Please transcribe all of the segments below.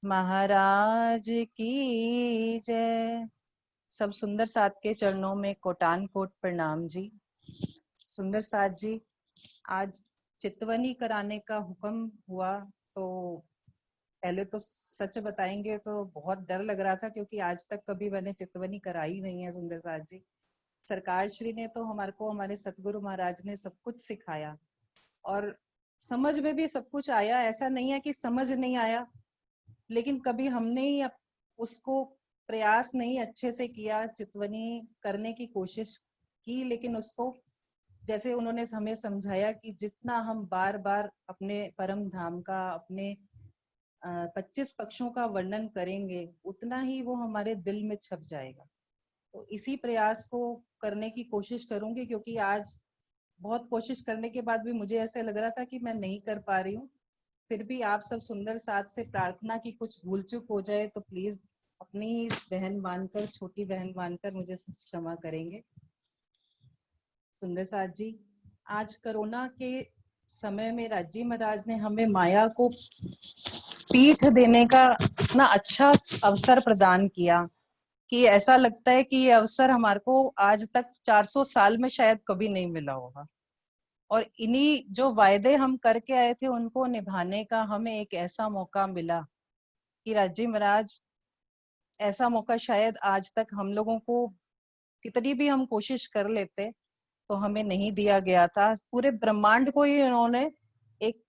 महाराज की जय। सब सुंदर साथ के चरणों में कोटान कोट प्रणाम जी। सुंदर साथ जी, आज चितवनी कराने का हुक्म हुआ तो पहले तो सच बताएंगे तो बहुत डर लग रहा था, क्योंकि आज तक कभी मैंने चितवनी कराई नहीं है। सुंदर साथ जी, सरकार श्री ने तो हमारे को, हमारे सतगुरु महाराज ने सब कुछ सिखाया और समझ में भी सब कुछ आया। ऐसा नहीं है कि समझ नहीं आया, लेकिन कभी हमने ही उसको प्रयास नहीं अच्छे से किया। चितवनी करने की कोशिश की, लेकिन उसको जैसे उन्होंने हमें समझाया कि जितना हम बार बार अपने परम धाम का, अपने 25 पक्षों का वर्णन करेंगे, उतना ही वो हमारे दिल में छप जाएगा। तो इसी प्रयास को करने की कोशिश करूंगी, क्योंकि आज बहुत कोशिश करने के बाद भी मुझे ऐसे लग रहा था कि मैं नहीं कर पा रही हूँ। फिर भी आप सब सुंदर साथ से प्रार्थना की कुछ भूल चूक हो जाए तो प्लीज अपनी बहन मानकर, छोटी बहन मानकर मुझे क्षमा करेंगे। सुंदर साथ जी, आज कोरोना के समय में राजी महाराज ने हमें माया को पीठ देने का इतना अच्छा अवसर प्रदान किया कि ऐसा लगता है कि ये अवसर हमारे को आज तक 400 साल में शायद कभी नहीं मिला होगा। और इन्हीं जो वायदे हम करके आए थे उनको निभाने का हमें एक ऐसा मौका मिला कि राजी महाराज, ऐसा मौका शायद आज तक हम लोगों को कितनी भी हम कोशिश कर लेते तो हमें नहीं दिया गया था। पूरे ब्रह्मांड को ही इन्होंने एक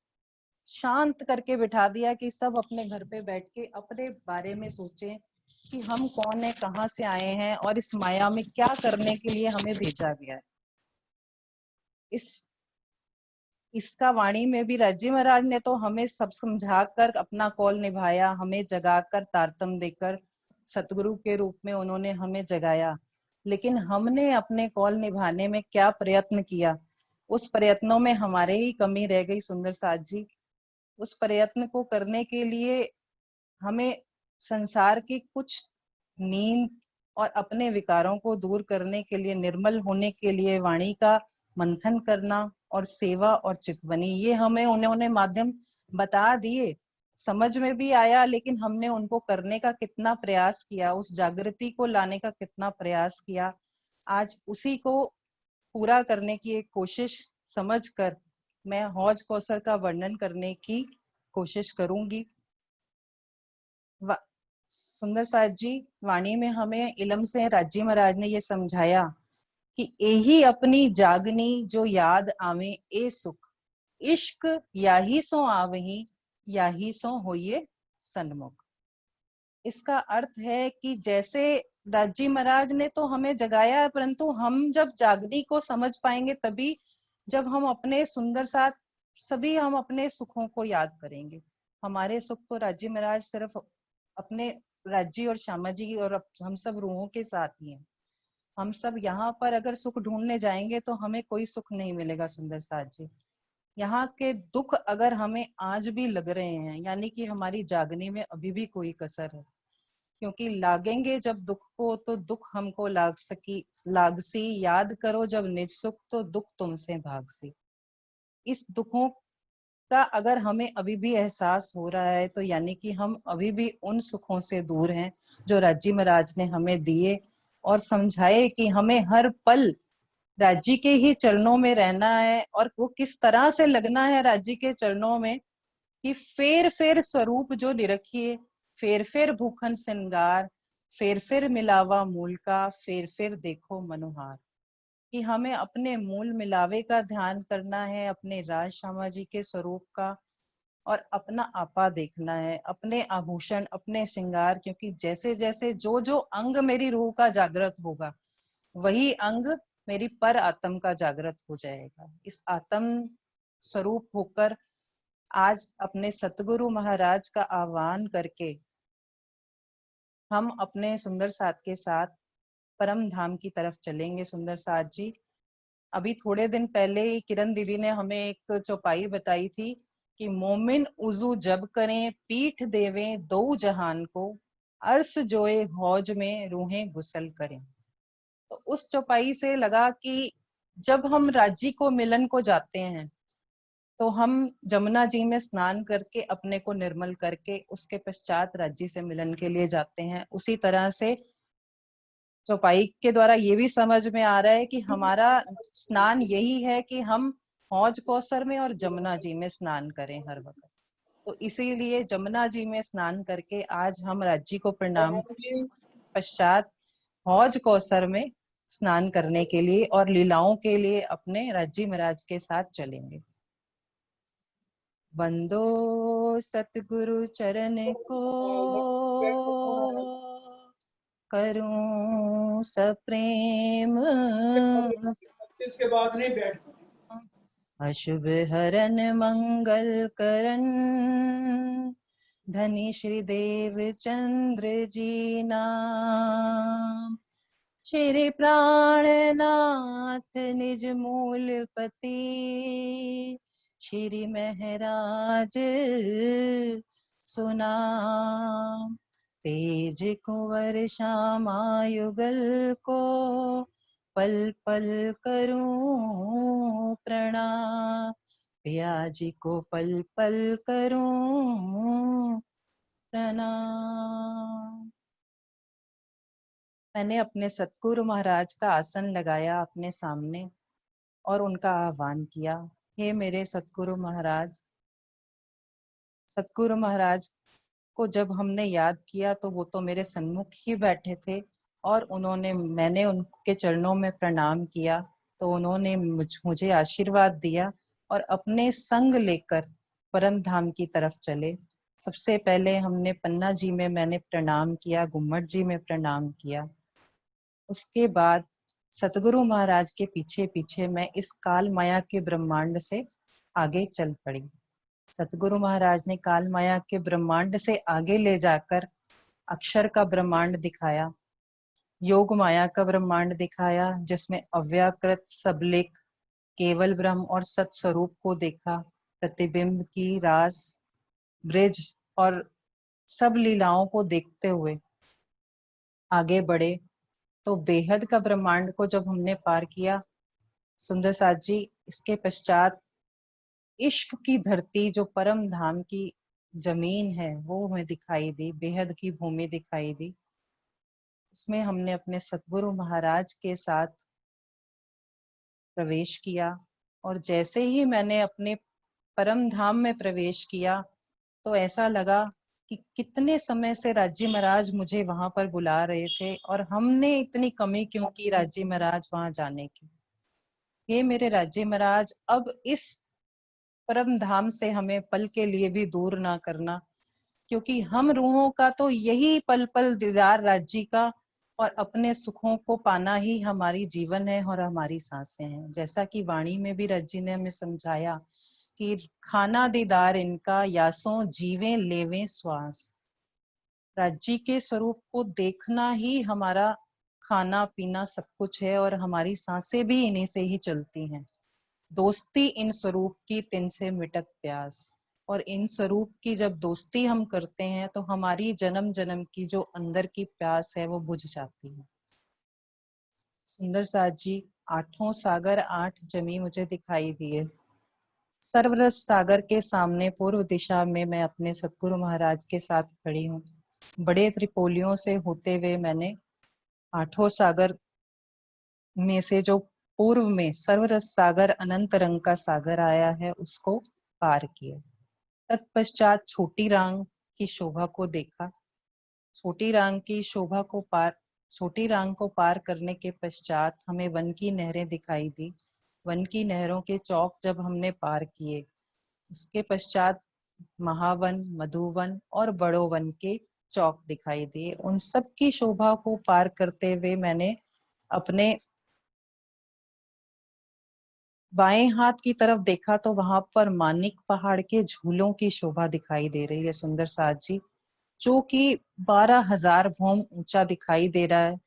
शांत करके बिठा दिया कि सब अपने घर पे बैठ के अपने बारे में सोचें कि हम कौन है, कहाँ से आए हैं और इस माया में क्या करने के लिए हमें भेजा गया है। इसका वाणी में भी राजी महाराज ने तो हमें सब समझा कर अपना कौल निभाया, हमें जगाकर तारतम देकर सतगुरु के रूप में उन्होंने हमें जगाया। लेकिन हमने अपने कौल निभाने में क्या प्रयत्न किया, उस प्रयत्नों में हमारे ही कमी रह गई। सुंदर साथ जी, उस प्रयत्न को करने के लिए हमें संसार की कुछ नींद और अपने विकारों को दूर करने के लिए, निर्मल होने के लिए वाणी का मंथन करना और सेवा और चितवनी, ये हमें उन्होंने माध्यम बता दिए, समझ में भी आया। लेकिन हमने उनको करने का कितना प्रयास किया, उस जागृति को लाने का कितना प्रयास किया, आज उसी को पूरा करने की एक कोशिश समझकर मैं हौज कौसर का वर्णन करने की कोशिश करूंगी। सुंदर साथ जी, वाणी में हमें इलम से राजी महाराज ने ये समझाया कि यही अपनी जागनी जो याद आवे ए सुख, इश्क याही सो आवही, याही सो होइए सन्मुख। इसका अर्थ है कि जैसे राजी महाराज ने तो हमें जगाया है, परंतु हम जब जागनी को समझ पाएंगे तभी, जब हम अपने सुंदर साथ सभी हम अपने सुखों को याद करेंगे। हमारे सुख तो राजी महाराज सिर्फ अपने राज्य और श्यामा जी और हम सब रूहों के साथ ही हैं। हम सब यहाँ पर अगर सुख ढूंढने जाएंगे तो हमें कोई सुख नहीं मिलेगा। सुंदर साथ जी, यहाँ के दुख अगर हमें आज भी लग रहे हैं, यानी कि हमारी जागने में अभी भी कोई कसर है, क्योंकि लागेंगे जब दुख को तो दुख हमको लागसी, याद करो जब निज सुख तो दुख तुमसे भागसी। इस दुखों का अगर हमें अभी भी एहसास हो रहा है तो यानी कि हम अभी भी उन सुखों से दूर हैं जो राजी महाराज ने हमें दिए और समझाए कि हमें हर पल राज्य के ही चरणों में रहना है। और वो किस तरह से लगना है राज्य के चरणों में कि फेर फेर स्वरूप जो निरखिए, फेर फेर भूखन श्रृंगार, फेर फेर मिलावा मूल का, फेर फेर देखो मनोहार। कि हमें अपने मूल मिलावे का ध्यान करना है, अपने राज श्यामा जी के स्वरूप का, और अपना आपा देखना है, अपने आभूषण, अपने श्रृंगार। क्योंकि जैसे जैसे जो जो अंग मेरी रूह का जागृत होगा, वही अंग मेरी पर आत्म का जागृत हो जाएगा। इस आत्म स्वरूप होकर आज अपने सतगुरु महाराज का आह्वान करके हम अपने सुंदर साथ के साथ परम धाम की तरफ चलेंगे। सुंदर साथ जी, अभी थोड़े दिन पहले ही किरण दीदी ने हमें एक चौपाई बताई थी कि मोमिन उजू जब करें पीठ देवें दो जहान को, अर्श जोए हौज में रूहें गुसल करें। तो उस चौपाई से लगा कि जब हम राज्य को मिलन को जाते हैं तो हम जमुना जी में स्नान करके अपने को निर्मल करके उसके पश्चात राज्य से मिलन के लिए जाते हैं। उसी तरह से चौपाई के द्वारा ये भी समझ में आ रहा है कि हमारा स्नान यही है कि हम हौज कौसर में और जमुना जी में स्नान करें हर वक्त। तो इसीलिए जमुना जी में स्नान करके आज हम राज्य को प्रणाम पश्चात हौज कौसर में स्नान करने के लिए और लीलाओं के लिए अपने राज्य महाराज के साथ चलेंगे। बंदो सतगुरु चरण को करूं सप्रेम, इसके बाद नहीं बैठ अशुभ हरन मंगल करन, धनी श्री देव चंद्र जी नाम। श्री प्राणनाथ निज मूलपति, श्री महराज सुनाम। तेज कुंवर श्यामायुगल को, पल पल करूं प्रणाम। पियाजी को पल पल करूं प्रणाम। मैंने अपने सतगुरु महाराज का आसन लगाया अपने सामने और उनका आह्वान किया, हे मेरे सतगुरु महाराज। सतगुरु महाराज को जब हमने याद किया तो वो तो मेरे सन्मुख ही बैठे थे और मैंने उनके चरणों में प्रणाम किया तो उन्होंने मुझे आशीर्वाद दिया और अपने संग लेकर परम धाम की तरफ चले। सबसे पहले हमने पन्ना जी में मैंने प्रणाम किया, गुम्मट जी में प्रणाम किया। उसके बाद सतगुरु महाराज के पीछे पीछे मैं इस काल माया के ब्रह्मांड से आगे चल पड़ी। सतगुरु महाराज ने काल माया के ब्रह्मांड से आगे ले जाकर अक्षर का ब्रह्मांड दिखाया, योग माया का ब्रह्मांड दिखाया, जिसमें अव्याकृत सबलिक केवल ब्रह्म और सत स्वरूप को देखा, प्रतिबिंब की रास ब्रिज और सब लीलाओं को देखते हुए आगे बढ़े। तो बेहद का ब्रह्मांड को जब हमने पार किया सुंदर साथ जी, इसके पश्चात इश्क की धरती जो परम धाम की जमीन है वो हमें दिखाई दी, बेहद की भूमि दिखाई दी। उसमें हमने अपने सतगुरु महाराज के साथ प्रवेश किया और जैसे ही मैंने अपने परम धाम में प्रवेश किया तो ऐसा लगा कि कितने समय से राज्य महाराज मुझे वहां पर बुला रहे थे और हमने इतनी कमी क्यों की राज्य महाराज वहां जाने की। हे मेरे राज्य महाराज, अब इस परम धाम से हमें पल के लिए भी दूर ना करना, क्योंकि हम रूहों का तो यही पल पल दीदार राज्य का और अपने सुखों को पाना ही हमारी जीवन है और हमारी सांसें हैं। जैसा कि वाणी में भी राज्य ने हमें समझाया कि खाना दीदार इनका, यासों जीवें लेवें श्वास। राज्य के स्वरूप को देखना ही हमारा खाना पीना सब कुछ है और हमारी सांसें भी इन्हीं से ही चलती हैं। दोस्ती इन स्वरूप की तिन से मिटत प्यास, और इन स्वरूप की जब दोस्ती हम करते हैं तो हमारी जन्म जन्म की जो अंदर की प्यास है वो बुझ जाती है। सुंदर साथ जी, आठों सागर आठ जमी मुझे दिखाई दिए। सर्वरस सागर के सामने पूर्व दिशा में मैं अपने सतगुरु महाराज के साथ खड़ी हूँ। बड़े त्रिपोलियों से होते हुए मैंने आठों सागर में से जो पूर्व में सर्वरस सागर अनंत रंग का सागर आया है उसको पार किया। तत्पश्चात छोटी रांग की शोभा को देखा। छोटी रांग को पार करने के पश्चात हमें वन की नहरें दिखाई दी। वन की नहरों के चौक जब हमने पार किए उसके पश्चात महावन, मधुवन और बड़ो वन के चौक दिखाई दिए। उन सब की शोभा को पार करते हुए मैंने अपने बाएं हाथ की तरफ देखा तो वहां पर मानिक पहाड़ के झूलों की शोभा दिखाई दे रही है सुंदर साथ जी, जो कि 12,000 भौम ऊंचा दिखाई दे रहा है।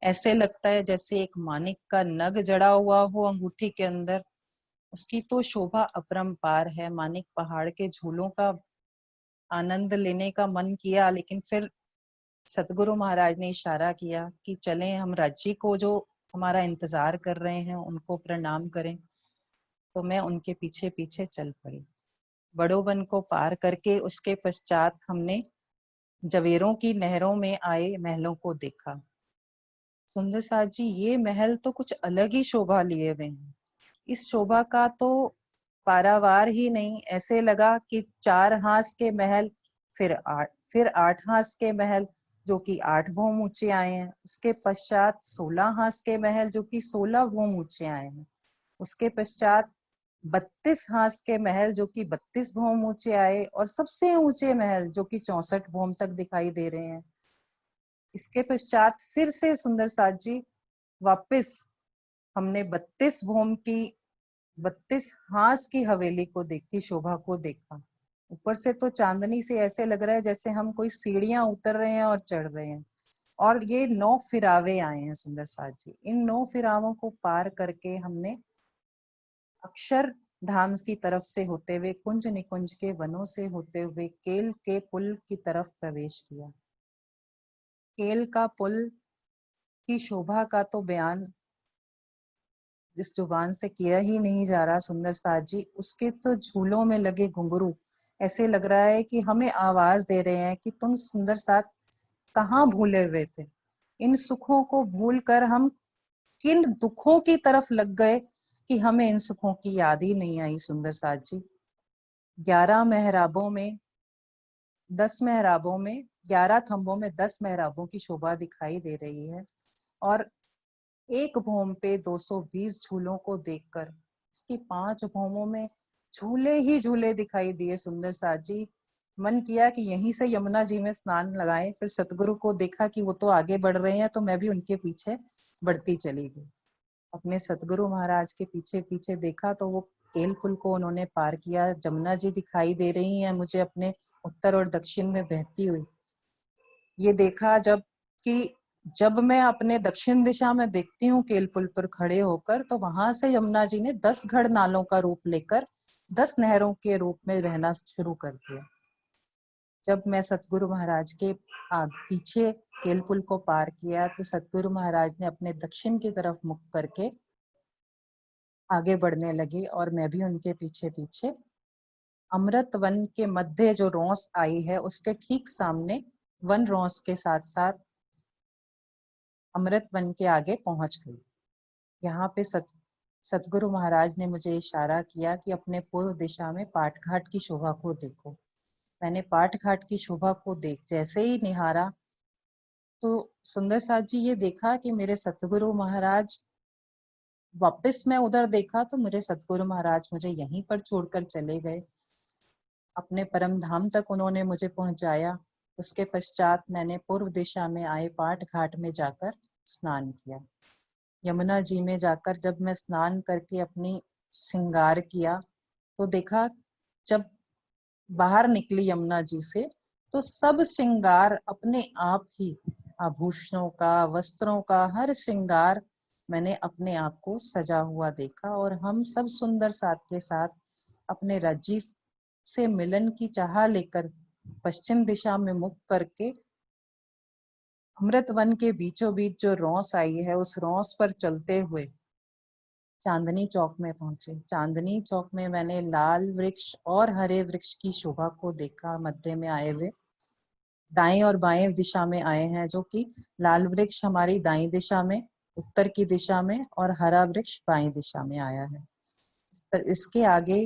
ऐसे लगता है जैसे एक मानिक का नग जड़ा हुआ हो अंगूठी के अंदर। उसकी तो शोभा अपरंपार है। मानिक पहाड़ के झूलों का आनंद लेने का मन किया, लेकिन फिर सतगुरु महाराज ने इशारा किया कि चलें हम राज्य को जो हमारा इंतजार कर रहे हैं उनको प्रणाम करें। तो मैं उनके पीछे पीछे चल पड़ी। बड़ो वन को पार करके उसके पश्चात हमने जवेरों की नहरों में आए महलों को देखा। सुंदर साथ जी, ये महल तो कुछ अलग ही शोभा लिए हुए हैं। इस शोभा का तो पारावार ही नहीं। ऐसे लगा कि 4 हास के महल, फिर 8 हास के महल जो कि 8 भौम ऊंचे आए हैं। उसके पश्चात 16 हास के महल जो कि 16 भौम ऊंचे आए हैं। उसके पश्चात 32 हास के महल जो कि 32 भौम ऊंचे आए, और सबसे ऊंचे महल जो कि 64 भौम तक दिखाई दे रहे हैं। इसके पश्चात फिर से सुंदर साथ जी वापस हमने 32 भौम की 32 हास की हवेली को देखी, शोभा को देखा। ऊपर से तो चांदनी से ऐसे लग रहा है जैसे हम कोई सीढ़ियां उतर रहे हैं और चढ़ रहे हैं। और ये 9 फिरावे आए हैं सुंदर साथ जी। इन 9 फिरावों को पार करके हमने अक्षर धाम की तरफ से होते हुए, कुंज निकुंज के वनों से होते हुए केल के पुल की तरफ प्रवेश किया। केल का पुल की शोभा का तो बयान इस जुबान से किया ही नहीं जा रहा सुंदर साथ जी। उसके तो झूलों में लगे घुंघरू ऐसे लग रहा है कि हमें आवाज दे रहे हैं कि तुम सुंदर साथ कहाँ भूले हुए थे। इन सुखों को भूलकर हम किन दुखों की तरफ लग गए कि हमें इन सुखों की याद ही नहीं आई सुंदर साथ जी। 11 मेहराबों में 10 मेहराबों में 11 थंबों में 10 मेहराबों की शोभा दिखाई दे रही है। और एक भौम पे 220 झूलों को देखकर इसकी 5 भौमों में झूले ही झूले दिखाई दिए सुंदर साथ जी। मन किया कि यहीं से यमुना जी में स्नान लगाएं। फिर सतगुरु को देखा कि वो तो आगे बढ़ रहे हैं, तो मैं भी उनके पीछे बढ़ती चली गई। अपने सतगुरु महाराज के पीछे पीछे देखा तो वो केल पुल को उन्होंने पार किया। जमुना जी दिखाई दे रही हैं मुझे अपने उत्तर और दक्षिण में बहती हुई। ये देखा जब मैं अपने दक्षिण दिशा में देखती हूँ केल पुल पर खड़े होकर, तो वहां से यमुना जी ने 10 घड़ नालों का रूप लेकर 10 नहरों के रूप में बहना शुरू कर दिया। जब मैं सतगुरु महाराज के पीछे केल पुल को पार किया तो सतगुरु महाराज ने अपने दक्षिण की तरफ मुख करके आगे बढ़ने लगे और मैं भी उनके पीछे पीछे अमृत वन के मध्य जो रौस आई है उसके ठीक सामने वन रौस के साथ साथ अमृत वन के आगे पहुंच गई। यहाँ पे सतगुरु महाराज ने मुझे इशारा किया कि अपने पूर्व दिशा में पाट घाट की शोभा को देखो। मैंने पाट घाट की शोभा को जैसे ही निहारा तो सुंदर साथ जी ये देखा कि मेरे सतगुरु महाराज, वापस मैं उधर देखा तो मेरे सतगुरु महाराज मुझे यहीं पर छोड़कर चले गए। अपने परम धाम तक उन्होंने मुझे पहुंचाया। उसके पश्चात मैंने पूर्व दिशा में आए पाट घाट में जाकर स्नान किया। यमुना जी में जाकर जब मैं स्नान करके अपनी श्रृंगार किया तो देखा, जब बाहर निकली यमुना जी से तो सब श्रृंगार अपने आप ही, आभूषणों का, वस्त्रों का, हर श्रृंगार मैंने अपने आप को सजा हुआ देखा। और हम सब सुंदर साथ के साथ अपने राज्य से मिलन की चाह लेकर पश्चिम दिशा में मुख करके अमृत वन के बीचों बीच जो रौस आई है उस रौस पर चलते हुए चांदनी चौक में पहुंचे। चांदनी चौक में मैंने लाल वृक्ष और हरे वृक्ष की शोभा को देखा। मध्य में आए हुए दाएं और बाएं दिशा में आए हैं, जो कि लाल वृक्ष हमारी दाएं दिशा में, उत्तर की दिशा में, और हरा वृक्ष बाएं दिशा में आया है। इसके आगे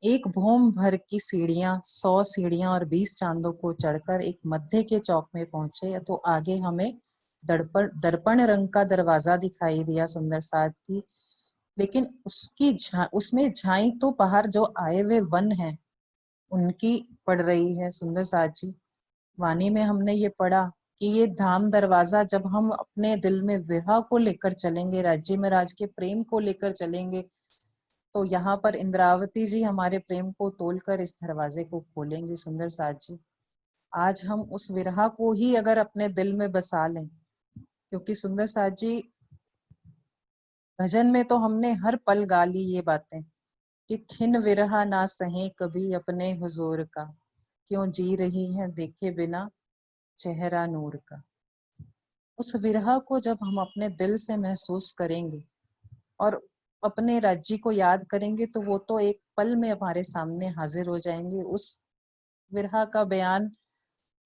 एक भौम भर की सीढ़ियां, 100 सीढ़ियां और 20 चांदों को चढ़कर एक मध्य के चौक में पहुंचे तो आगे हमें दर्पण रंग का दरवाजा दिखाई दिया सुंदर साथ की। लेकिन उसमें झाई तो बाहर जो आए हुए वन हैं उनकी पड़ रही है सुंदर साथ जी। वाणी में हमने ये पढ़ा कि ये धाम दरवाजा जब हम अपने दिल में विरह को लेकर चलेंगे, राज्य में राज के प्रेम को लेकर चलेंगे, तो यहाँ पर इंद्रावती जी हमारे प्रेम को तोलकर इस दरवाजे को खोलेंगे सुंदर साथ जी। आज हम उस विरह को ही अगर अपने दिल में बसा लें, क्योंकि सुंदर साथ जी भजन में तो हमने हर पल गा ली ये बातें कि खिन विरहा ना सहे कभी अपने हुजूर का, क्यों जी रही है देखे बिना चेहरा नूर का। उस विरह को जब हम अपने दिल से महसूस करेंगे और अपने राज्य को याद करेंगे तो वो तो एक पल में हमारे सामने हाजिर हो जाएंगे। उस विरह का बयान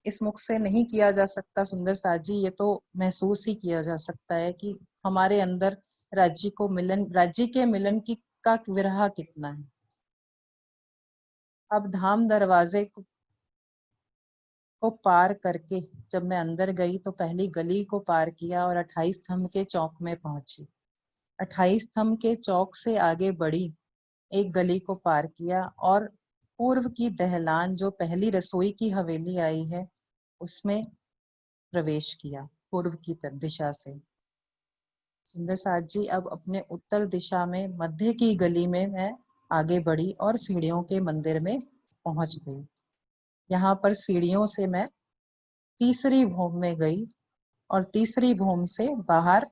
इस मुख से नहीं किया जा सकता सुंदर साथ जी, ये तो महसूस ही किया जा सकता है कि हमारे अंदर राज्य के मिलन की का विरह कितना है। अब धाम दरवाजे को पार करके जब मैं अंदर गई तो पहली गली को पार किया और 28 स्तंभ के चौक में पहुंची। 28 स्तंभ के चौक से आगे बढ़ी, एक गली को पार किया और पूर्व की दहलान जो पहली रसोई की हवेली आई है उसमें प्रवेश किया पूर्व की दिशा से। सुंदर साथ जी अब अपने उत्तर दिशा में मध्य की गली में मैं आगे बढ़ी और सीढ़ियों के मंदिर में पहुंच गई। यहाँ पर सीढ़ियों से मैं तीसरी भूम में गई और तीसरी भूम से बाहर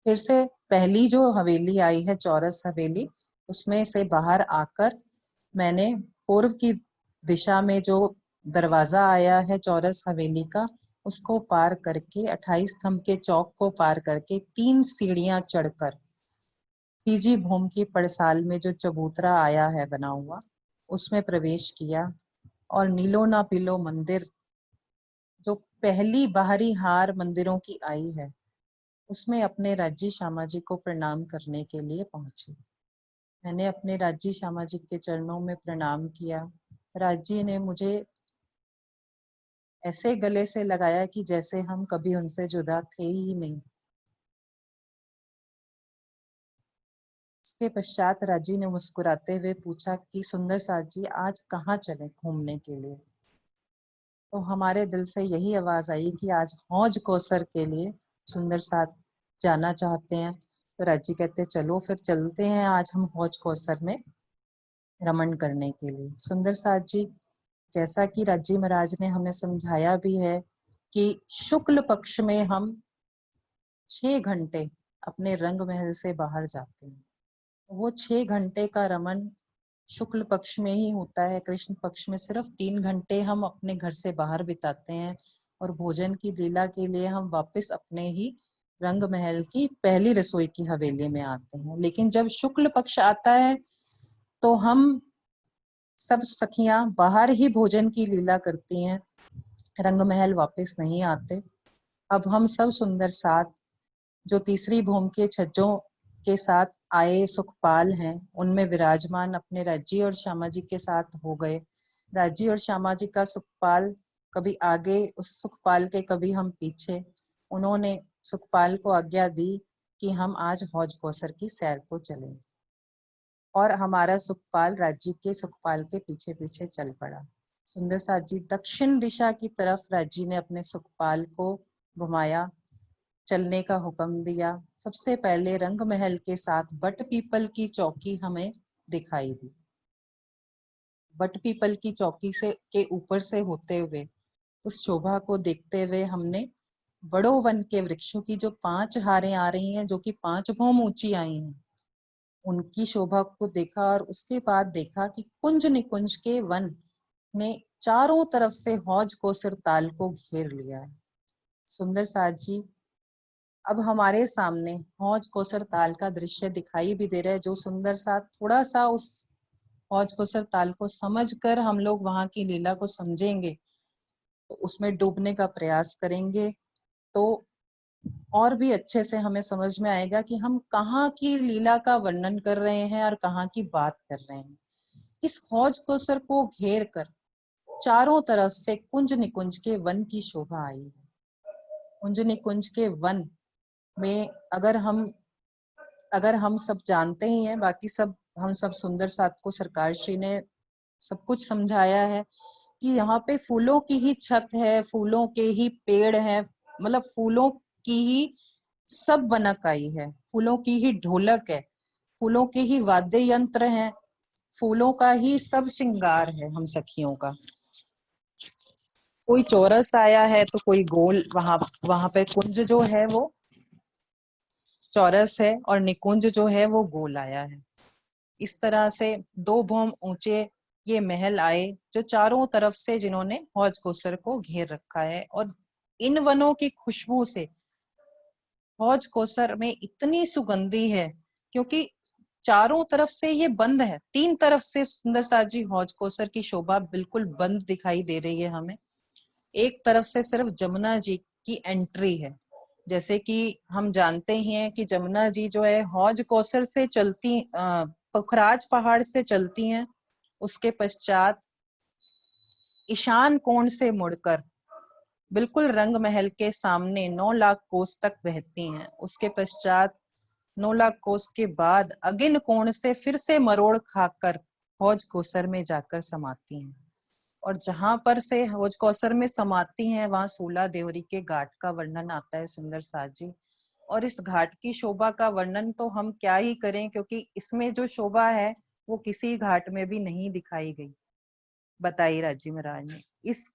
फिर से पहली जो हवेली आई है चौरस हवेली, उसमें से बाहर आकर मैंने पूर्व की दिशा में जो दरवाजा आया है चौरस हवेली का, उसको पार करके 28 स्तंभ के चौक को पार करके 3 सीढ़ियां चढ़कर तीजी भूम की पड़साल में जो चबूतरा आया है बना हुआ, उसमें प्रवेश किया और नीलो ना पीलो मंदिर जो पहली बाहरी हार मंदिरों की आई है उसमें अपने राज्य श्यामा जी को प्रणाम करने के लिए पहुंची। मैंने अपने राज्य श्यामा जी के चरणों में प्रणाम किया। राज्य ने मुझे ऐसे गले से लगाया कि जैसे हम कभी उनसे जुदा थे ही नहीं। उसके पश्चात राज्य ने मुस्कुराते हुए पूछा कि सुंदर साथ जी आज कहाँ चले घूमने के लिए। तो हमारे दिल से यही आवाज आई कि आज हौज कौसर के लिए सुंदर साथ जाना चाहते हैं। तो राज्य कहते चलो फिर चलते हैं आज हम हौज कौसर में रमण करने के लिए। सुंदर साथ जी जैसा कि राज्य महाराज ने हमें समझाया भी है कि शुक्ल पक्ष में हम 6 घंटे अपने रंग महल से बाहर जाते हैं। वो 6 घंटे का रमन शुक्ल पक्ष में ही होता है। कृष्ण पक्ष में सिर्फ 3 घंटे हम अपने घर से बाहर बिताते हैं और भोजन की लीला के लिए हम वापस अपने ही रंग महल की पहली रसोई की हवेली में आते हैं। लेकिन जब शुक्ल पक्ष आता है तो हम सब सखियां बाहर ही भोजन की लीला करती हैं, रंग महल वापस नहीं आते। अब हम सब सुंदर साथ जो तीसरी भूमि के छज्जों के साथ आए सुखपाल हैं, उनमें विराजमान अपने राज्य और श्यामा जी के साथ हो गए। राज्य और श्यामा जी का सुखपाल कभी आगे उस सुखपाल के कभी हम पीछे। उन्होंने सुखपाल को आज्ञा दी कि हम आज हौज कौसर की सैर को चलें और हमारा सुखपाल राज्य के सुखपाल के पीछे पीछे चल पड़ा। सुंदर साथ जी दक्षिण दिशा की तरफ राज्य ने अपने सुखपाल को घुमाया, चलने का हुक्म दिया। सबसे पहले रंग महल के साथ बट पीपल की चौकी हमें दिखाई दी। बट पीपल की चौकी से के ऊपर से होते हुए उस शोभा को देखते हुए हमने बड़ो वन के वृक्षों की जो 5 हारें आ रही हैं, जो कि 5 भौम ऊंची आई हैं, उनकी शोभा को देखा और उसके बाद देखा कि कुंज निकुंज के वन ने चारों तरफ से हौज कौसर ताल को घेर लिया है। सुंदर साथ जी अब हमारे सामने हौज कौसर ताल का दृश्य दिखाई भी दे रहा है। जो सुंदर साथ थोड़ा सा उस हौज कौसर ताल को समझकर हम लोग वहां की लीला को समझेंगे, तो उसमें डूबने का प्रयास करेंगे, तो और भी अच्छे से हमें समझ में आएगा कि हम कहाँ की लीला का वर्णन कर रहे हैं और कहाँ की बात कर रहे हैं। इस हौज कौसर को घेर कर चारों तरफ से कुंज निकुंज के वन की शोभा आई है। कुंज निकुंज के वन में अगर हम सब जानते ही हैं, बाकी सब हम सब सुंदर साथ को सरकार श्री ने सब कुछ समझाया है कि यहाँ पे फूलों की ही छत है, फूलों के ही पेड़ है, मतलब फूलों की ही सब बनक आई है, फूलों की ही ढोलक है, फूलों के ही वाद्य यंत्र हैं, फूलों का ही सब श्रृंगार है हम सखियों का। कोई चौरस आया है तो कोई गोल, वहां पे कुंज जो है वो चौरस है और निकुंज जो है वो गोल आया है। इस तरह से 2 भौम ऊंचे ये महल आए जो चारों तरफ से जिन्होंने हौज कौसर को घेर रखा है। और इन वनों की खुशबू से हौज कौसर में इतनी सुगंधी है क्योंकि चारों तरफ से ये बंद है, तीन तरफ से सुंदर साथ जी हौज कोसर की शोभा बिल्कुल बंद दिखाई दे रही है हमें। एक तरफ से सिर्फ जमुना जी की एंट्री है। जैसे कि हम जानते ही हैं कि जमुना जी जो है हौज कोसर से चलती, पुखराज पहाड़ से चलती हैं, उसके पश्चात ईशान कोण से मुड़कर बिल्कुल रंग महल के सामने 9 लाख कोस तक बहती हैं। उसके पश्चात 9 लाख कोस के बाद अगिन कोण से फिर से मरोड़ खाकर हौज कोसर में जाकर समाती हैं। और जहां पर से हौज कोसर में समाती हैं वहां सूला देवरी के घाट का वर्णन आता है सुंदर साथ जी। और इस घाट की शोभा का वर्णन तो हम क्या ही करें, क्योंकि इसमें जो शोभा है वो किसी घाट में भी नहीं दिखाई गई। बताइए राजी महाराज ने, इस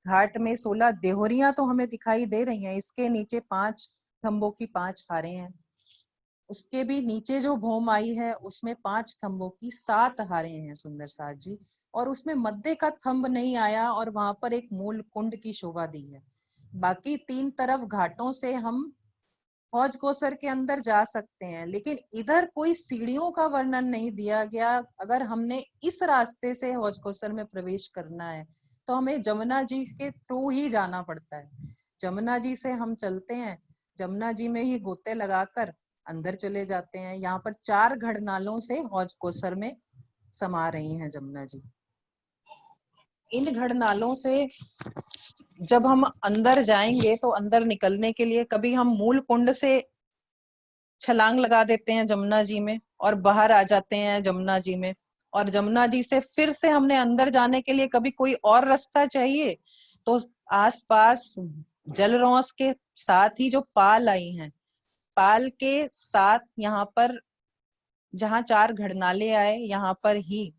घाट में 16 देहोरियां तो हमें दिखाई दे रही हैं, इसके नीचे 5 थंबों की 5 हारें हैं, उसके भी नीचे जो भौम आई है उसमें 5 थंबों की 7 हारें हैं सुंदर साथ जी। और उसमें मध्य का थंब नहीं आया और वहां पर एक मूल कुंड की शोभा दी है। बाकी 3 तरफ घाटों से हम हौज कोसर के अंदर जा सकते हैं, लेकिन इधर कोई सीढ़ियों का वर्णन नहीं दिया गया। अगर हमने इस रास्ते से हौज कोसर में प्रवेश करना है तो हमें जमुना जी के थ्रू ही जाना पड़ता है। जमुना जी से हम चलते हैं, जमुना जी में ही गोते लगाकर अंदर चले जाते हैं। यहाँ पर 4 घड़नालों से हौज कोसर में समा रही हैं जमुना जी। इन घड़नालों से जब हम अंदर जाएंगे तो अंदर निकलने के लिए कभी हम मूल कुंड से छलांग लगा देते हैं जमुना जी में और बाहर आ जाते हैं जमुना जी में, और जमुना जी से फिर से हमने अंदर जाने के लिए कभी कोई और रास्ता चाहिए तो आसपास जलरौस के साथ ही जो पाल आई हैं, पाल के साथ यहाँ पर जहाँ 4 घड़नाले आए यहाँ पर ही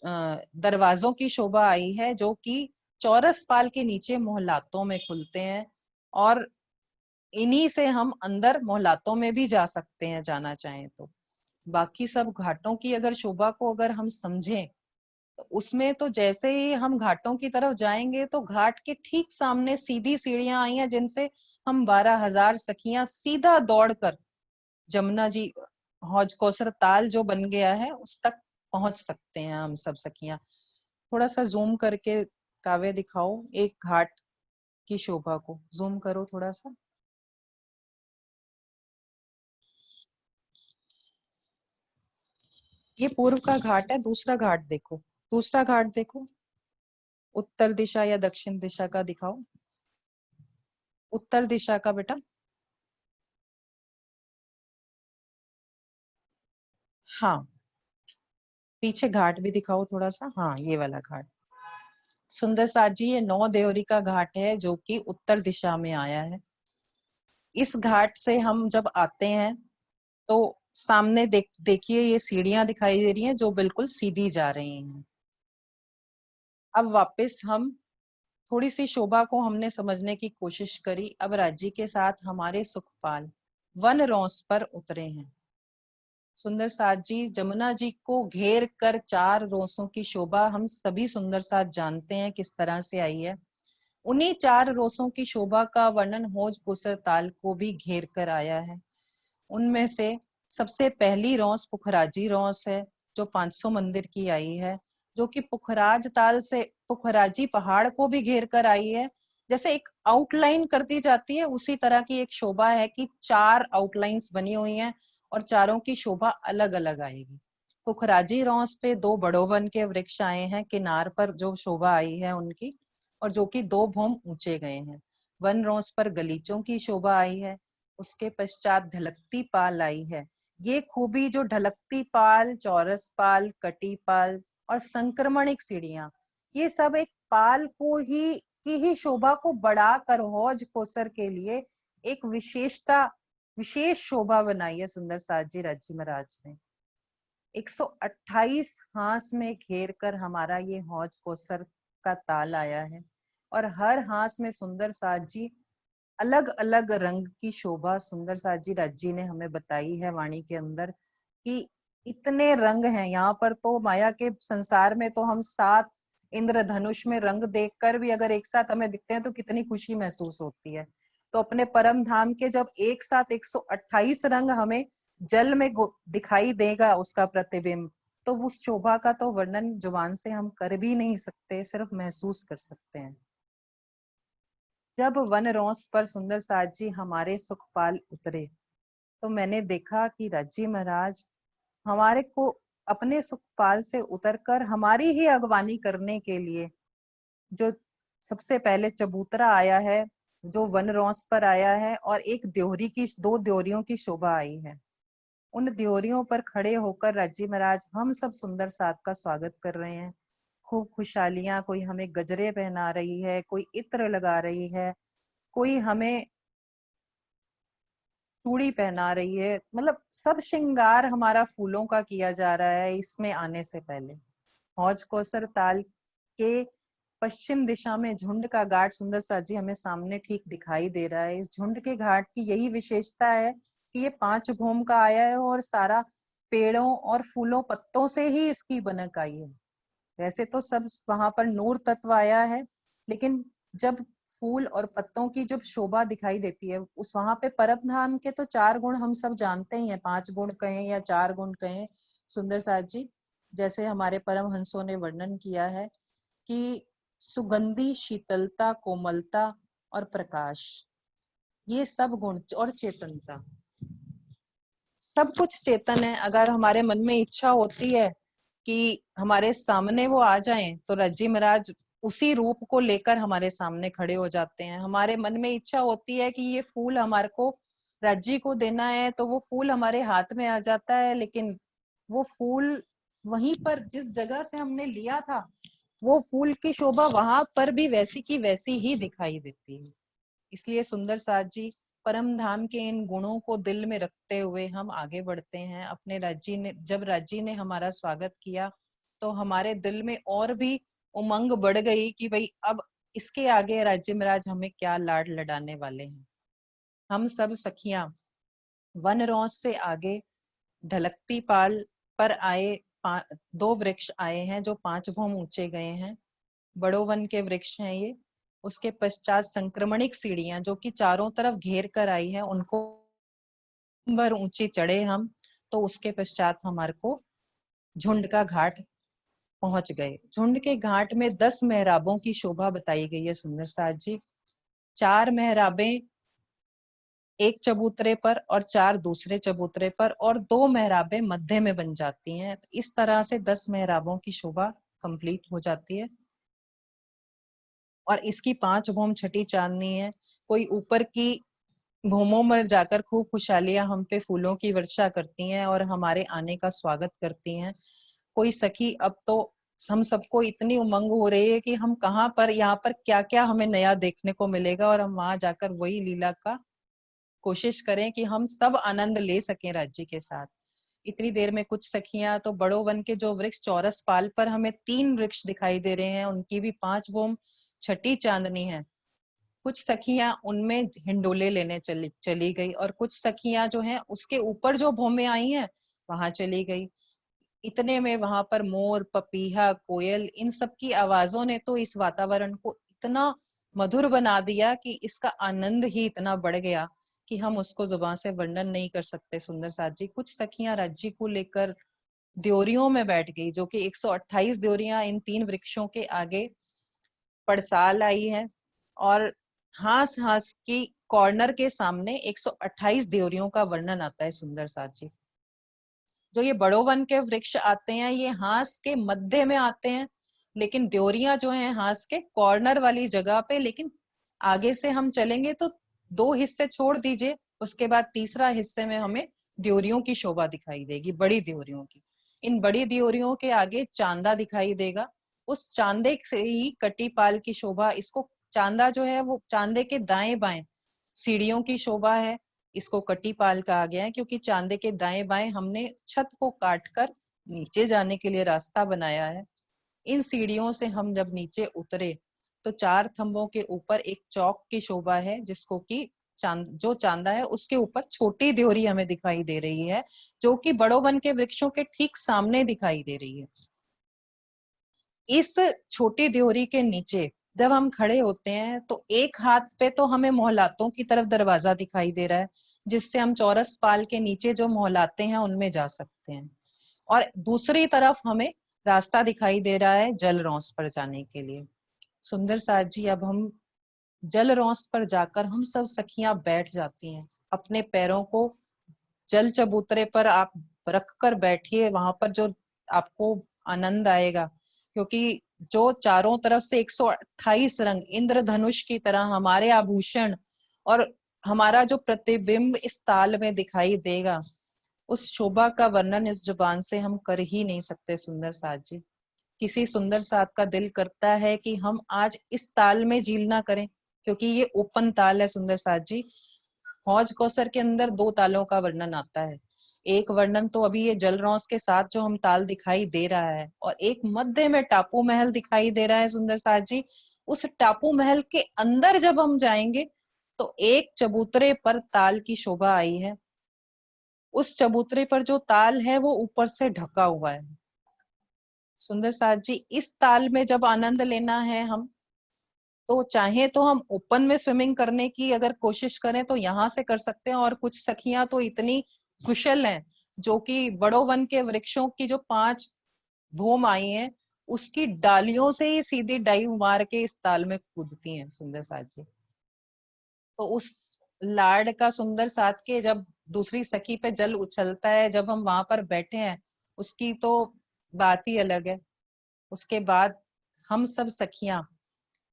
दरवाजों की शोभा आई है, जो कि चौरस पाल के नीचे मोहल्लातों में खुलते हैं। और इन्हीं से हम अंदर मोहल्लातों में भी जा सकते हैं जाना चाहें तो। बाकी सब घाटों की अगर शोभा को अगर हम समझें तो उसमें तो जैसे ही हम घाटों की तरफ जाएंगे तो घाट के ठीक सामने सीधी सीढ़ियां आई हैं जिनसे हम 12,000 सखियां सीधा दौड़कर जमुना जी हौज कोसर ताल जो बन गया है उस तक पहुंच सकते हैं हम सब सखियां। थोड़ा सा जूम करके काव्य दिखाओ एक घाट की शोभा को, जूम करो थोड़ा सा। ये पूर्व का घाट है, दूसरा घाट देखो, दूसरा घाट देखो, उत्तर दिशा या दक्षिण दिशा का दिखाओ, उत्तर दिशा का बेटा। हाँ, पीछे घाट भी दिखाओ थोड़ा सा, हाँ ये वाला घाट। सुंदर साथ जी ये 9 देवरी का घाट है जो कि उत्तर दिशा में आया है। इस घाट से हम जब आते हैं तो सामने देखिए ये सीढ़ियां दिखाई दे रही हैं जो बिल्कुल सीधी जा रही हैं। अब वापस हम थोड़ी सी शोभा को हमने समझने की कोशिश करी। अब राज्य के साथ हमारे सुखपाल वन रोंस पर उतरे हैं। सुंदर साथ जी जमुना जी को घेर कर 4 रोसों की शोभा हम सभी सुंदर साथ जानते हैं किस तरह से आई है। उन्हीं 4 रोसों की शोभा का वर्णन हौज कोसर ताल को भी घेर कर आया है। उनमें से सबसे पहली रौस पुखराजी रौस है जो 500 मंदिर की आई है, जो कि पुखराज ताल से पुखराजी पहाड़ को भी घेर कर आई है। जैसे एक आउटलाइन कर दी जाती है उसी तरह की एक शोभा है कि 4 आउटलाइंस बनी हुई हैं और चारों की शोभा अलग अलग आएगी। पुखराजी रौस पे 2 बड़ोवन के वृक्ष आए हैं किनार पर जो शोभा आई है उनकी, और जो कि 2 भौम ऊंचे गए हैं। वन रौस पर गलीचों की शोभा आई है। उसके पश्चात ढलकती पाल आई है। ये खूबी जो ढलकती पाल, चौरस पाल, कटी पाल और संक्रमणिक सीढ़ियां, ये सब एक पाल को ही की ही शोभा को बढ़ाकर हौज कोसर के लिए एक विशेष शोभा बनाई है सुंदर साथ जी राज्य महाराज ने। 128 हांस में घेर कर हमारा ये हौज कोसर का ताल आया है और हर हांस में सुंदर साथ जी अलग अलग रंग की शोभा सुंदर साथ जी राज्य ने हमें बताई है वाणी के अंदर कि इतने रंग हैं यहाँ पर। तो माया के संसार में तो हम 7 इंद्रधनुष में रंग देखकर भी अगर एक साथ हमें दिखते हैं तो कितनी खुशी महसूस होती है। तो अपने परम धाम के जब एक साथ 128 रंग हमें जल में दिखाई देगा उसका प्रतिबिंब, तो उस शोभा का तो वर्णन जुबान से हम कर भी नहीं सकते, सिर्फ महसूस कर सकते हैं। जब वन रोंस पर सुंदर साज जी हमारे सुखपाल उतरे, तो मैंने देखा कि राज्जी महाराज हमारे को अपने सुखपाल से उतरकर हमारी ही अगवानी करने के लिए, जो सबसे पहले चबूतरा आया है, जो वन रोंस पर आया है, और एक द्योरी की, 2 द्योरियों की शोभा आई है, उन द्योरियों पर खड़े होकर राज्जी महाराज हम सब सुंदर साथ का स्वागत कर रहे हैं। खूब खुशहालियां, कोई हमें गजरे पहना रही है, कोई इत्र लगा रही है, कोई हमें चूड़ी पहना रही है, मतलब सब श्रृंगार हमारा फूलों का किया जा रहा है इसमें आने से पहले। हौज कौसर ताल के पश्चिम दिशा में झुंड का घाट सुंदर सा जी हमें सामने ठीक दिखाई दे रहा है। इस झुंड के घाट की यही विशेषता है कि ये 5 भूम का आया है और सारा पेड़ों और फूलों पत्तों से ही इसकी बनक आई है। वैसे तो सब वहां पर नूर तत्व आया है, लेकिन जब फूल और पत्तों की जब शोभा दिखाई देती है, उस वहां पे परम धाम के तो 4 गुण हम सब जानते ही हैं, 5 गुण कहें या 4 गुण कहें सुंदर साथ जी, जैसे हमारे परम हंसों ने वर्णन किया है कि सुगंधी, शीतलता, कोमलता और प्रकाश, ये सब गुण, और चेतनता, सब कुछ चेतन है। अगर हमारे मन में इच्छा होती है कि हमारे सामने वो आ जाएं, तो रज्जी महाराज उसी रूप को लेकर हमारे सामने खड़े हो जाते हैं। हमारे मन में इच्छा होती है कि ये फूल हमारे को रज्जी को देना है, तो वो फूल हमारे हाथ में आ जाता है, लेकिन वो फूल वहीं पर जिस जगह से हमने लिया था, वो फूल की शोभा वहां पर भी वैसी की वैसी ही दिखाई देती है। इसलिए सुंदर साथ जी परम धाम के इन गुणों को दिल में रखते हुए हम आगे बढ़ते हैं। अपने राज्य ने, जब राज्य ने हमारा स्वागत किया, तो हमारे दिल में और भी उमंग बढ़ गई कि भाई अब इसके आगे राज्य महाराज हमें क्या लाड लडाने वाले हैं। हम सब सखियां वन रोंस से आगे ढलकती पाल पर आए 2 वृक्ष आए हैं जो 5 भूम ऊंचे गए हैं। बड़ो वन के वृक्ष हैं ये। उसके पश्चात संक्रमणिक सीढ़ियां जो कि चारों तरफ घेर कर आई है, उनको भर ऊंचे चढ़े हम, तो उसके पश्चात हमारे को झुंड का घाट पहुंच गए। झुंड के घाट में 10 मेहराबों की शोभा बताई गई है सुंदर साथ जी। 4 मेहराबें एक चबूतरे पर और 4 दूसरे चबूतरे पर, और 2 मेहराबें मध्य में बन जाती हैं। तो इस तरह से 10 मेहराबों की शोभा कंप्लीट हो जाती है। और इसकी 5 भूम छठी चांदनी है। कोई ऊपर की भूमों में जाकर खूब खुशहालियां हम पे फूलों की वर्षा करती हैं और हमारे आने का स्वागत करती हैं। कोई सखी, अब तो हम सबको इतनी उमंग हो रही है कि हम कहाँ पर, यहाँ पर क्या क्या हमें नया देखने को मिलेगा, और हम वहां जाकर वही लीला का कोशिश करें कि हम सब आनंद ले सकें राज्य के साथ। इतनी देर में कुछ सखियां तो बड़ो वन के जो वृक्ष चौरस पाल पर हमें 3 वृक्ष दिखाई दे रहे हैं, उनकी भी 5 भूम छठी चांदनी है। कुछ सखियां उनमें हिंडोले लेने चली गई, और कुछ सखियां जो हैं उसके ऊपर जो भूमें आई हैं वहां चली गई। इतने में वहां पर मोर, पपीहा, कोयल, इन सब की आवाजों ने तो इस वातावरण को इतना मधुर बना दिया कि इसका आनंद ही इतना बढ़ गया कि हम उसको जुबान से वर्णन नहीं कर सकते सुंदर साथ जी। कुछ सखियां राज्य को लेकर द्योरियों में बैठ गई, जो कि 128 द्योरियां इन 3 वृक्षों के आगे पड़साल आई है, और हास हास की कॉर्नर के सामने 128 द्योरियों का वर्णन आता है सुंदर साथ जी। जो ये बड़ो वन के वृक्ष आते हैं, ये हास के मध्य में आते हैं, लेकिन द्योरियां जो हैं हास के कॉर्नर वाली जगह पे। लेकिन आगे से हम चलेंगे तो 2 हिस्से छोड़ दीजिए, उसके बाद तीसरा हिस्से में हमें द्योरियों की शोभा दिखाई देगी, बड़ी द्योरियों की। इन बड़ी द्योरियों के आगे चांदा दिखाई देगा, उस चांदे से ही कटी पाल की शोभा। इसको चांदा जो है वो चांदे के दाएं बाएं सीढ़ियों की शोभा है, इसको कटी पाल कहा गया है, क्योंकि चांदे के दाएं बाएं हमने छत को काटकर नीचे जाने के लिए रास्ता बनाया है। इन सीढ़ियों से हम जब नीचे उतरे तो 4 थंबों के ऊपर एक चौक की शोभा है, जिसको कि जो चांदा है उसके ऊपर छोटी द्योरी हमें दिखाई दे रही है, जो कि बड़ो वन के वृक्षों के ठीक सामने दिखाई दे रही है। इस छोटी द्योरी के नीचे जब हम खड़े होते हैं तो एक हाथ पे तो हमें मोहल्लातों की तरफ दरवाजा दिखाई दे रहा है, जिससे हम चौरस पाल के नीचे जो मोहल्लाते हैं उनमें जा सकते हैं, और दूसरी तरफ हमें रास्ता दिखाई दे रहा है जल रौस पर जाने के लिए। सुंदर साथ जी, अब हम जल रौस पर जाकर हम सब सखियां बैठ जाती हैं। अपने पैरों को जल चबूतरे पर आप रख कर बैठिए, वहां पर जो आपको आनंद आएगा, क्योंकि जो चारों तरफ से 128 रंग इंद्रधनुष की तरह हमारे आभूषण और हमारा जो प्रतिबिंब इस ताल में दिखाई देगा, उस शोभा का वर्णन इस जुबान से हम कर ही नहीं सकते। सुंदर साथ जी, किसी सुंदर साथ का दिल करता है कि हम आज इस ताल में झील ना करें, क्योंकि ये ओपन ताल है। सुंदर साथ जी, हौज कौसर के अंदर 2 तालों का वर्णन आता है। एक वर्णन तो अभी ये जलरौस के साथ जो हम ताल दिखाई दे रहा है, और एक मध्य में टापू महल दिखाई दे रहा है। सुंदर साथ जी, उस टापू महल के अंदर जब हम जाएंगे तो एक चबूतरे पर ताल की शोभा आई है। उस चबूतरे पर जो ताल है वो ऊपर से ढका हुआ है। सुंदर साथ जी, इस ताल में जब आनंद लेना है हम, तो चाहे तो हम ओपन में स्विमिंग करने की अगर कोशिश करें तो यहाँ से कर सकते हैं, और कुछ सखियां तो इतनी कुशल हैं जो कि बड़ो वन के वृक्षों की जो 5 भूम आई हैं, उसकी डालियों से ही सीधी डाइव मार के इस ताल में कूदती हैं। सुंदर साथ जी, तो उस लाड का सुंदर साथ के जब दूसरी सखी पे जल उछलता है, जब हम वहां पर बैठे हैं, उसकी तो बात ही अलग है। उसके बाद हम सब सखियां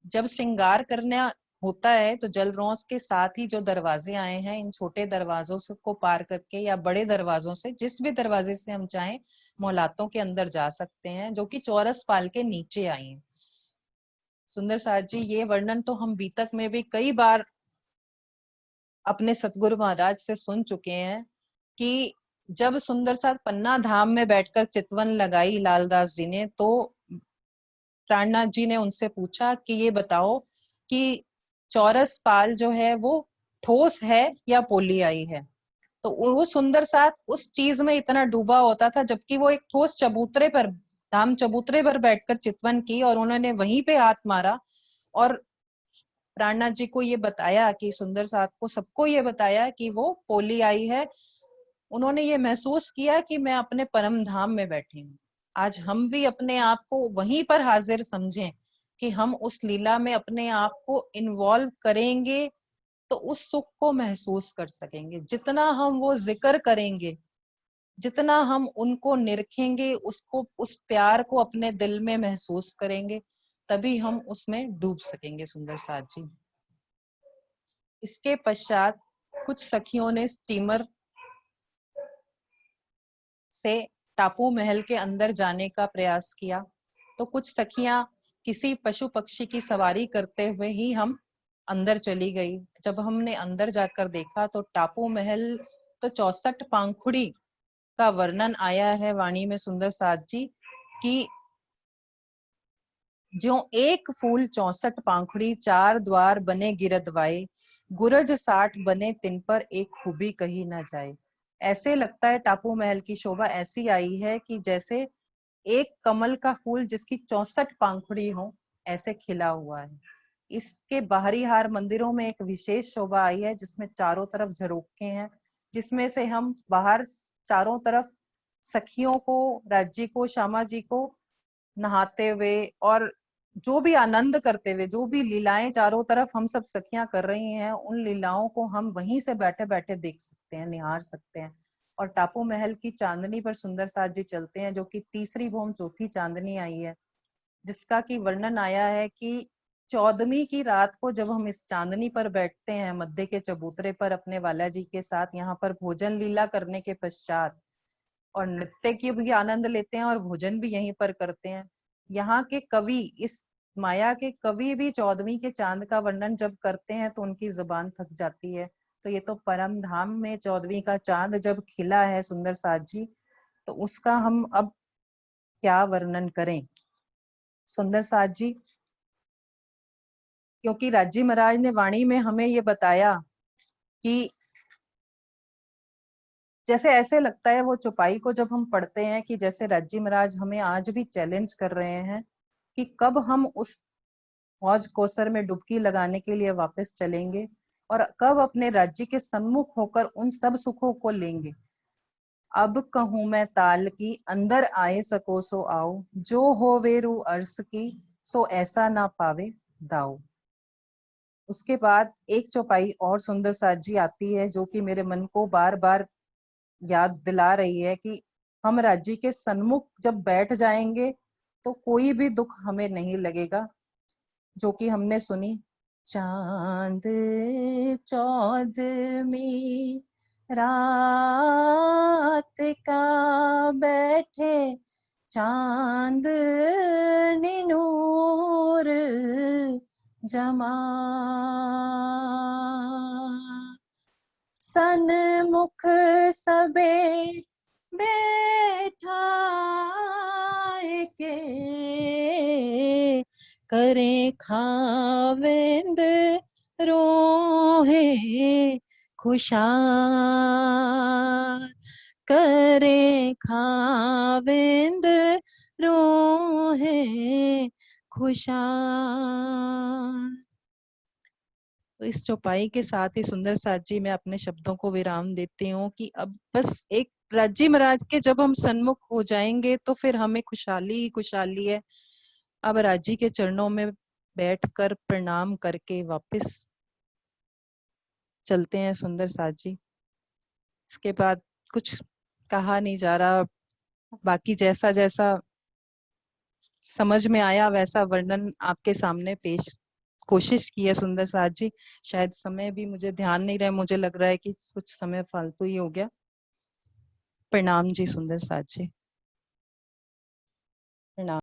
जब श्रृंगार करना होता है तो जलरौस के साथ ही जो दरवाजे आए हैं, इन छोटे दरवाजों से को पार करके या बड़े दरवाजों से, जिस भी दरवाजे से हम चाहें, मोहल्लातों के अंदर जा सकते हैं, जो कि चौरस पाल के नीचे आई हैं। सुंदर साथ जी, ये वर्णन तो हम बीतक में भी कई बार अपने सतगुरु महाराज से सुन चुके हैं कि जब सुंदर साथ पन्ना धाम में बैठकर चितवन लगाई लालदास जी ने, तो प्राणनाथ जी ने उनसे पूछा कि ये बताओ कि चौरस पाल जो है वो ठोस है या पोलियाई है। तो वो सुंदर साथ उस चीज में इतना डूबा होता था, जबकि वो एक ठोस चबूतरे पर, धाम चबूतरे पर बैठकर चितवन की, और उन्होंने वहीं पे हाथ मारा और प्राणनाथ जी को ये बताया कि सुंदर साथ को, सबको ये बताया कि वो पोलियाई है। उन्होंने ये महसूस किया कि मैं अपने परम धाम में बैठी हूँ। आज हम भी अपने आप को वहीं पर हाजिर समझें कि हम उस लीला में अपने आप को इन्वॉल्व करेंगे तो उस सुख को महसूस कर सकेंगे। जितना हम वो जिक्र करेंगे, जितना हम उनको निरखेंगे, उसको, उस प्यार को अपने दिल में महसूस करेंगे, तभी हम उसमें डूब सकेंगे। सुंदर साथ जी, इसके पश्चात कुछ सखियों ने स्टीमर से टापू महल के अंदर जाने का प्रयास किया, तो कुछ सखियां किसी पशु पक्षी की सवारी करते हुए ही हम अंदर चली गई। जब हमने अंदर जाकर देखा तो टापू महल तो 64 पांखुड़ी का वर्णन आया है वाणी में। सुंदर साथ जी, कि ज्यों एक फूल 64 पांखुड़ी, 4 द्वार बने गिरदवाए, गुरज 60 बने तिन पर, एक खूबी कही ना जाए। ऐसे लगता है टापू महल की शोभा ऐसी आई है कि जैसे एक कमल का फूल जिसकी 64 पांखुड़ी हो, ऐसे खिला हुआ है। इसके बाहरी हार मंदिरों में एक विशेष शोभा आई है, जिसमें चारों तरफ झरोखे हैं, जिसमें से हम बाहर चारों तरफ सखियों को, राज्य को, श्यामा जी को नहाते हुए और जो भी आनंद करते हुए, जो भी लीलाएं चारों तरफ हम सब सखियां कर रही हैं, उन लीलाओं को हम वहीं से बैठे बैठे देख सकते हैं, निहार सकते हैं। और टापू महल की चांदनी पर सुंदर साथ जी चलते हैं, जो कि तीसरी भूम चौथी चांदनी आई है, जिसका की वर्णन आया है कि 14वीं की रात को जब हम इस चांदनी पर बैठते हैं मध्य के चबूतरे पर अपने वाला जी के साथ, यहाँ पर भोजन लीला करने के पश्चात, और नृत्य की भी आनंद लेते हैं और भोजन भी यहीं पर करते हैं। यहाँ के कवि, इस माया के कवि भी 14वीं के चांद का वर्णन जब करते हैं तो उनकी जुबान थक जाती है। तो ये तो परम धाम में 14वीं का चांद जब खिला है सुंदर साथ जी, तो उसका हम अब क्या वर्णन करें। सुंदर साथ जी, क्योंकि राजी महाराज ने वाणी में हमें ये बताया कि जैसे ऐसे लगता है वो चौपाई को जब हम पढ़ते हैं कि जैसे राजी महाराज हमें आज भी चैलेंज कर रहे हैं कि कब हम उस हौज कौसर में डुबकी लगाने के लिए वापस चलेंगे और कब अपने राज्य के सन्मुख होकर उन सब सुखों को लेंगे। अब कहूं मैं ताल की, अंदर आए सको सो आओ, जो हो वे रू अर्श की, सो ऐसा ना पावे दाऊ। उसके बाद एक चौपाई और सुंदर साथ जी आती है जो कि मेरे मन को बार बार याद दिला रही है कि हम राज्य के सन्मुख जब बैठ जाएंगे तो कोई भी दुख हमें नहीं लगेगा, जो कि हमने सुनी। चांद चौदहवीं रात का बैठे चांद नूर जमा, सन्मुख सबे बैठा के, करें खावेंद रोहे खुशार, करें खावेंद रोहे खुशार। तो इस चौपाई के साथ ही सुंदर साथ जी मैं अपने शब्दों को विराम देती हूँ कि अब बस एक राज्य महाराज के जब हम सन्मुख हो जाएंगे तो फिर हमें खुशहाली ही खुशहाली है। अब राज्य के चरणों में बैठकर प्रणाम करके वापस चलते हैं सुंदर साथ जी। इसके बाद कुछ कहा नहीं जा रहा, बाकी जैसा जैसा समझ में आया वैसा वर्णन आपके सामने पेश कोशिश की है सुंदर साथ जी। शायद समय भी मुझे ध्यान नहीं रहा, मुझे लग रहा है कि कुछ समय फालतू ही हो गया। प्रणाम जी सुंदर साथ जी, प्रणाम।